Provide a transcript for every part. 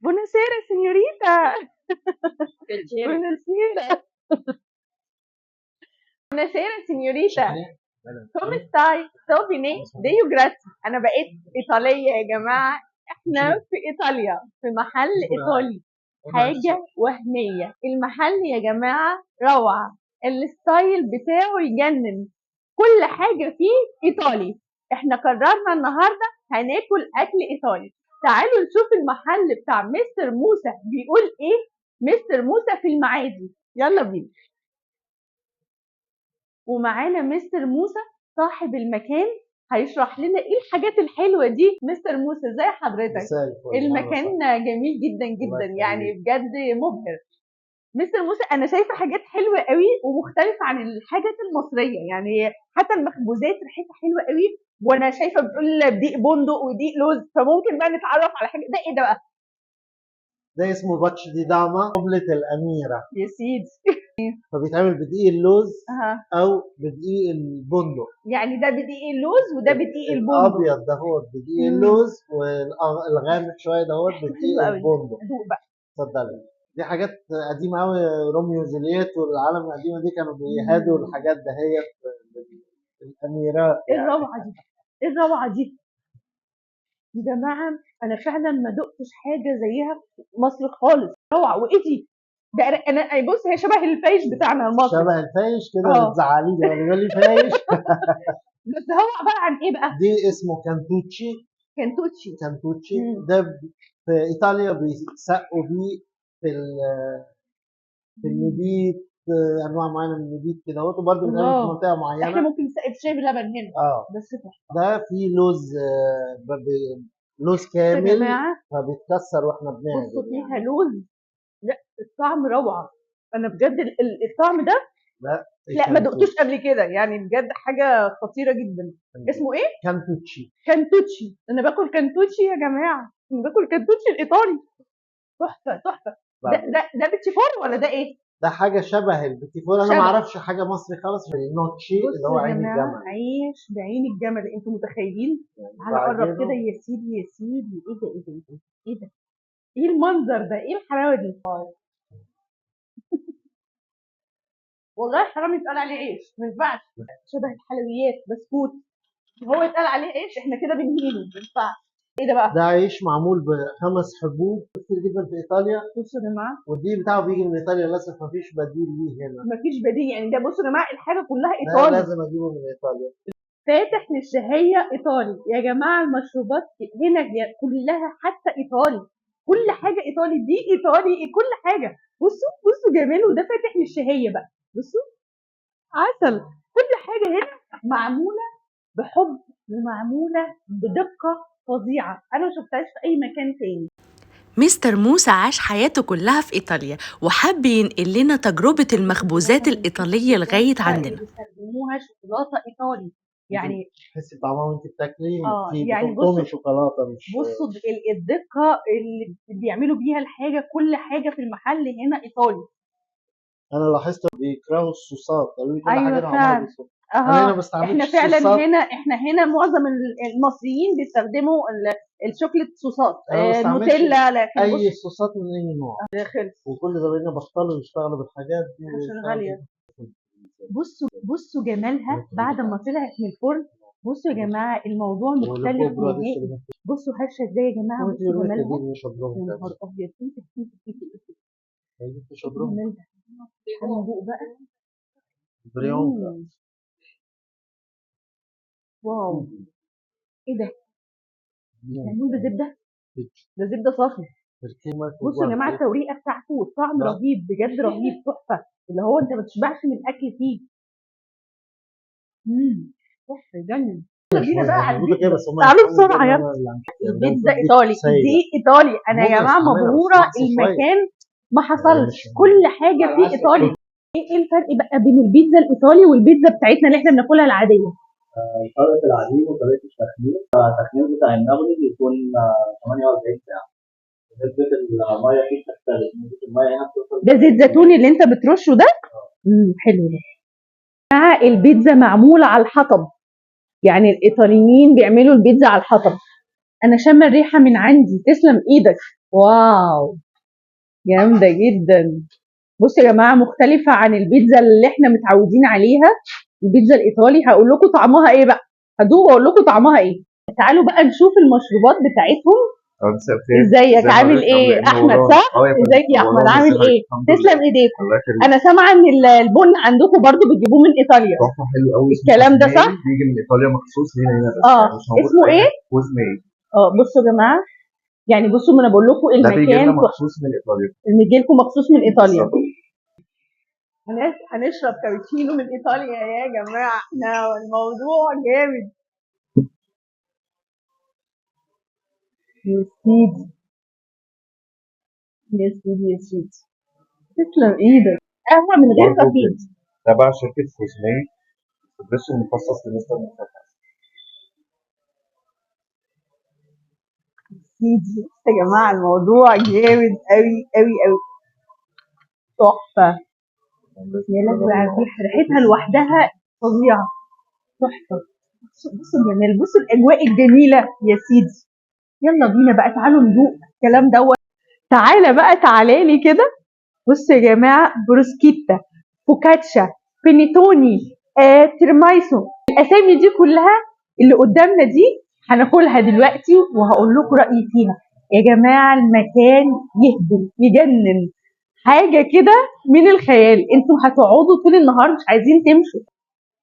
Buonasera signorita. Buonasera. Buonasera signorita. Come stai؟ sto bene؟ ديو جراتي. انا بقيت ايطاليه يا جماعه. احنا في ايطاليا في محل ايطالي، حاجه وهميه. المحل يا جماعه روعه، الستايل بتاعه يجنن، كل حاجه فيه ايطالي. احنا قررنا النهارده هناكل اكل ايطالي. تعالوا نشوف المحل بتاع مستر موسى بيقول ايه. مستر موسى في المعادي، يلا بينا. ومعانا مستر موسى صاحب المكان هيشرح لنا ايه الحاجات الحلوه دي. مستر موسى ازي حضرتك؟ المكان جميل جدا جدا يعني بجد مبهر. مستر موسى انا شايفه حاجات حلوه قوي ومختلفه عن الحاجات المصريه، يعني حتى المخبوزات ريحتها حلوه قوي، وانا شايفه بتقول دقيق بندق ودقيق لوز، فممكن بقى نتعرف على حاجه. ده ايه ده بقى؟ ده اسمه باتش دي داما، اومليت الاميره يا سيدي. فبيتعمل بدقيق اللوز اها، او بدقيق البندق. يعني ده بدقيق اللوز وده بدقيق البندق. الابيض ده هو بدقيق اللوز، والغامق شويه ده هو بدقيق حلو قوي. البندق. دوق بقى. اتفضلي. دي حاجات قديمه قوي، روميو وجولييت والعالم القديمه دي كانوا بيهادوا الحاجات دهيت الاميرات. ايه الروعه دي؟ ايه الروعه دي يا جماعه؟ انا فعلا ما دقتش حاجه زيها في مصر خالص. روعه. وايه دي؟ ده انا بص هي شبه الفايش بتاعنا المصري. شبه الفايش كده، بتزعليني ولا لي فايش. بس هو عباره عن ايه بقى؟ دي اسمه كانتوتشي. كانتوتشي. ده في ايطاليا بيسقوا بيه في في النبيت، انواع معينه من النبيت كده اهوت، وبرده بيتعمل في منطقه معينه. احنا ممكن نسقي بشاي بلبن هنا. بس ده فيه لوز، لوز كامل يا جماعه فبيتكسر واحنا بنعمل. بصوا فيها لوز، لا الطعم روعه. انا بجد الطعم ده لا ما دقتوش قبل كده، يعني بجد حاجه خطيره جدا. اسمه ايه؟ كانتوتشي. كانتوتشي. انا باكل كانتوتشي يا جماعه، انا باكل كانتوتشي الايطالي. تحفه تحفه. ده بيتي فور ولا ده ايه؟ ده حاجه شبه البيتي فور. انا ما اعرفش حاجه مصري خالص في النوتشي اللي هو عين الجمل. عيش بعين الجمل، انتوا متخيلين؟ على قرب كده يا سيدي يا سيدي. ايه ده ايه ده ايه ده ايه ده؟ ايه المنظر ده؟ ايه الحلاوه دي؟ والله حرام يتقال عليه عيش، ما ينفعش. شبه الحلويات بسكوت، هو يتقال عليه عيش احنا كده بنهينه، ما ينفعش. ايه ده بقى؟ ده عيش معمول ب5 حبوب كتير جدا في ايطاليا. بصوا يا جماعه، والدقيق بتاعه بيجي من ايطاليا للاسف، مفيش بديل ليه هنا. مفيش بديل يعني. ده بصوا يا جماعه الحاجه كلها ايطالي. ده لازم اجيبه من ايطاليا. فاتح للشهيه ايطالي يا جماعه. المشروبات هنا كلها حتى ايطالي، كل حاجه ايطالي، دي ايطالي، كل حاجه. بصوا بصوا جماله، وده فاتح للشهيه بقى. بصوا عسل. كل حاجه هنا معموله بحب ومعموله بدقه فظيعه، انا ما شفتهاش في اي مكان تاني. مستر موسى عاش حياته كلها في إيطاليا وحب ينقل لنا تجربة المخبوزات الإيطالية لغاية عندنا. بيسموها شوكولاته ايطالي، يعني تحسي بطعمها وانت بتاكلي. يعني بصوا شوكولاته مش بصوا الدقه اللي بيعملوا بيها الحاجه، كل حاجه في المحل هنا ايطالي. انا لاحظت بيكرهوا الصوصات، قالوا لي كل أيوة حاجه طعمها بالصوص. انا هنا بستعملش احنا فعلا الصوصات. احنا هنا معظم المصريين بيستخدموا الشوكليت صوصات، نوتيلا، لكن اي صوصات من اي نوع. خلص. وكل زمايلنا بطلوا يشتغلوا بالحاجات دي عشان غاليه. بصوا جمالها بعد ما طلعت من الفرن. بصوا يا جماعه الموضوع مختلف نهائي. بصوا هشه ازاي يا جماعه. بصوا جمالها. يا نهار ابيض. انت هندوق بقى. واو. ايه ده؟ معمول بزبده؟ ده زبده صافي. بصوا يا جماعه التوريقه بتاعته والطعم رهيب بجد، رهيب تحفه، اللي هو انت ما تشبعش من الاكل فيه. تحفه يجنن. بينا بقى على البيتزا. تعالوا بسرعه يلا. البيتزا ايطالي، دي ايطالي. انا يا جماعه مبهوره، المكان ما حصلش، كل حاجه فيه ايطالي. ايه الفرق بقى بين البيتزا الايطالي والبيتزا بتاعتنا اللي احنا بناكلها العاديه؟ طريقة العجين وطريقة التخمير. التخمير بتاع النابولي بيكون 48 ساعة. نسبة المية فيه بتختلف، نسبة المية هنا بتوصل. ده زيت زيتون اللي انت بترشه ده؟ حلو ده. البيتزا معمولة على الحطب، يعني الإيطاليين بيعملوا البيتزا على الحطب. أنا شامة الريحة من عندي، تسلم إيدك. واو، جامده جدا. بصوا يا جماعه، مختلفه عن البيتزا اللي احنا متعودين عليها. البيتزا الايطالي هقول لكم طعمها ايه بقى، هدوق واقول لكم طعمها ايه. تعالوا بقى نشوف المشروبات بتاعتهم. مساء الخير. ازيك، ازي عامل حضرتك؟ عامله ايه؟ ايه؟ احمد منورانا. صح؟ اه يا فندم، ازيك يا احمد، منورانا. عامل ازي حضرتك؟ ايه؟ الحمد تسلم لله. ايديكم. الله يخليك. انا سامعه ان البن عندكم برضو بتجيبوه من ايطاليا، تحفه حلو قوي، اسمه الكلام ده فوزماري، صح؟ بيجي من ايطاليا مخصوص لينا هنا بس، اه، يعني مش موجود اسمه في اي ايه؟ حته. فوزماري بصوا يا جماعه، يعني بصوا، ما انا بقول لكم ده بيجي المكان لنا مخصوص من ايطاليا. بيجي لكم مخصوص من ايطاليا. بالظبط. هنشرب كابتشينو من ايطاليا يا جماعه، احنا الموضوع جامد. يا سيدي، يا سيدي، يا سيدي، تسلم ايدك. قهوه من غير برضه كافيين. تبع شركه فوزماري، الدبس المخصص لمستر مصطفى. سيدي يا جماعه، الموضوع جامد قوي قوي قوي، تحفه. يا لهوي على الريحه، ريحتها لوحدها فظيعه، تحفه. بصوا الجمال، بصوا الاجواء الجميله يا سيدي. يلا بينا بقى، تعالوا ندوق الكلام دوت. تعالى بقى، تعالى لي كده. بصوا يا جماعه، بروسكيتا، فوكاتشا، بينيتوني، تيرمايسو، الاسامي دي كلها اللي قدامنا دي هناكلها دلوقتي وهقول لكم رايي فيها. يا جماعه المكان يهبل يجنن، حاجه كده من الخيال. انتوا هتقعدوا طول النهار مش عايزين تمشوا.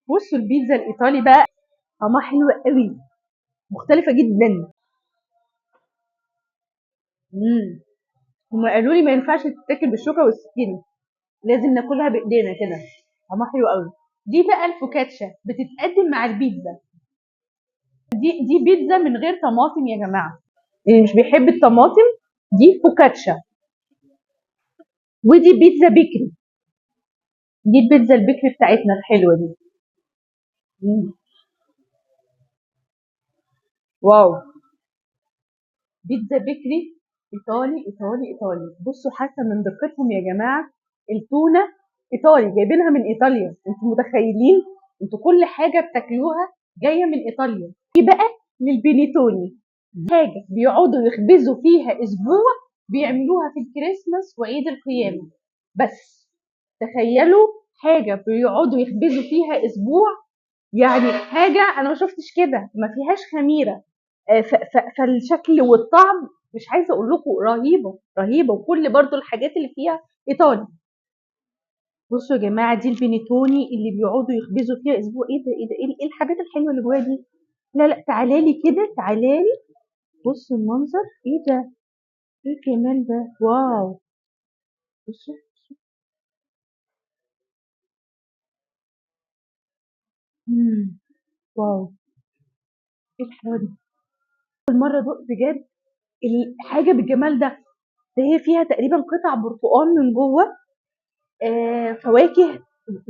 بصوا البيتزا الايطالي بقى، طعمها حلو قوي، مختلفه جدا. هم قالوا لي ما ينفعش تتاكل بالشوكه والسكينه، لازم ناكلها بايدينا كده، طعمها حلو قوي. دي بقى الفوكاتشا، بتتقدم مع البيتزا. دي بيتزا من غير طماطم يا جماعه، اللي مش بيحب الطماطم دي فوكاتشا. ودي بيتزا بيكري، دي البيتزا البيكري بتاعتنا الحلوه دي. مم. واو، بيتزا بيكري، ايطالي ايطالي ايطالي. بصوا حتى من دقتهم يا جماعه، التونه ايطالي، جايبينها من ايطاليا. انتوا متخيلين؟ انتوا كل حاجه بتاكلوها جايه من ايطاليا. دي بقى للبينيتوني، حاجه بيقعدوا يخبزوا فيها اسبوع، بيعملوها في الكريسماس وعيد القيامه بس. تخيلوا، حاجه بيقعدوا يخبزوا فيها اسبوع، يعني حاجه انا ما شفتش كده، ما فيهاش خميره. فالشكل والطعم مش عايزه اقول لكم، رهيبه رهيبه، وكل برضو الحاجات اللي فيها ايطالي. بصوا يا جماعه، دي البينيتوني اللي بيقعدوا يخبزوا فيها اسبوع. ايه ده، ايه ده، ايه الحاجات الحلوه اللي جواها دي؟ لا لا، تعالى لي كده، تعالى لي. بصوا المنظر، ايه ده، ايه الجمال ده، واو. بصوا بصوا. واو، ايه الحلاوه دي، اول مره ادوق بجد الحاجه بالجمال ده. ده هي فيها تقريبا قطع برتقال من جوه، فواكه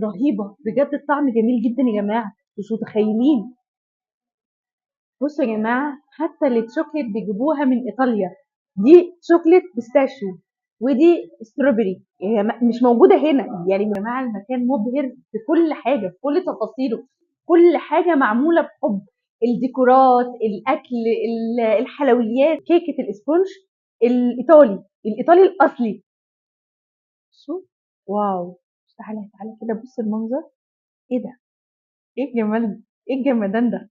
رهيبه بجد، الطعم جميل جدا يا جماعه، مش متخيلين. بصوا يا جماعه، حتى الشوكليت بيجيبوها من ايطاليا، دي شوكليت بيستاشيو، ودي ستروبري، هي مش موجوده هنا. يعني يا جماعه المكان مبهر في كل حاجه، في كل تفاصيله، كل حاجه معموله بحب. الديكورات، الاكل، الحلويات، كيكه الاسبونج الايطالي، الايطالي الاصلي. شو، واو. تعالى تعالى كده، بص المنظر، ايه ده، ايه الجمال ده؟ ايه الجمدان ده؟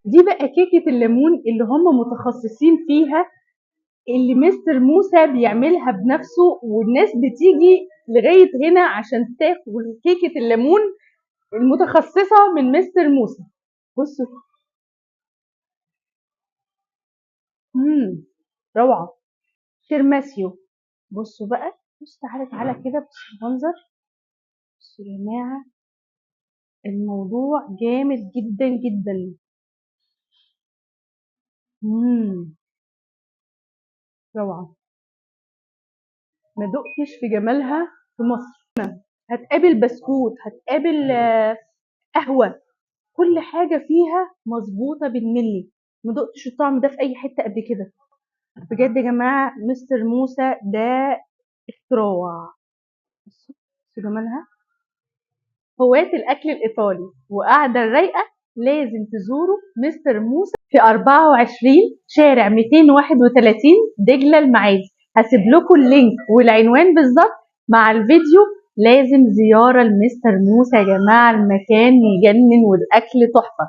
دي بقى كيكة الليمون اللي هم متخصصين فيها، اللي مستر موسى بيعملها بنفسه، والناس بتيجي لغاية هنا عشان تاكل كيكة الليمون المتخصصة من مستر موسى. بصوا، روعة. ترماسيو، بصوا بقى، بص تعالى تعالى كده، بص المنظر. بصوا يا جماعة، الموضوع جامد جدا جدا. روعة، ما دقتش في جمالها في مصر. هتقابل بسكوت، هتقابل قهوة، كل حاجة فيها مظبوطة بالملي. ما دقتش الطعم ده في أي حتة قبل كده بجد يا جماعة. مستر موسى ده اختراع. بصوا جمالها، هواة الأكل الإيطالي وقاعدة الرايقة لازم تزوروا مستر موسى. في 24 شارع 231 دجلة المعادي. هسيب لكم اللينك والعنوان بالظبط مع الفيديو. لازم زيارة لمستر موسى يا جماعة، المكان يجنن والأكل تحفة.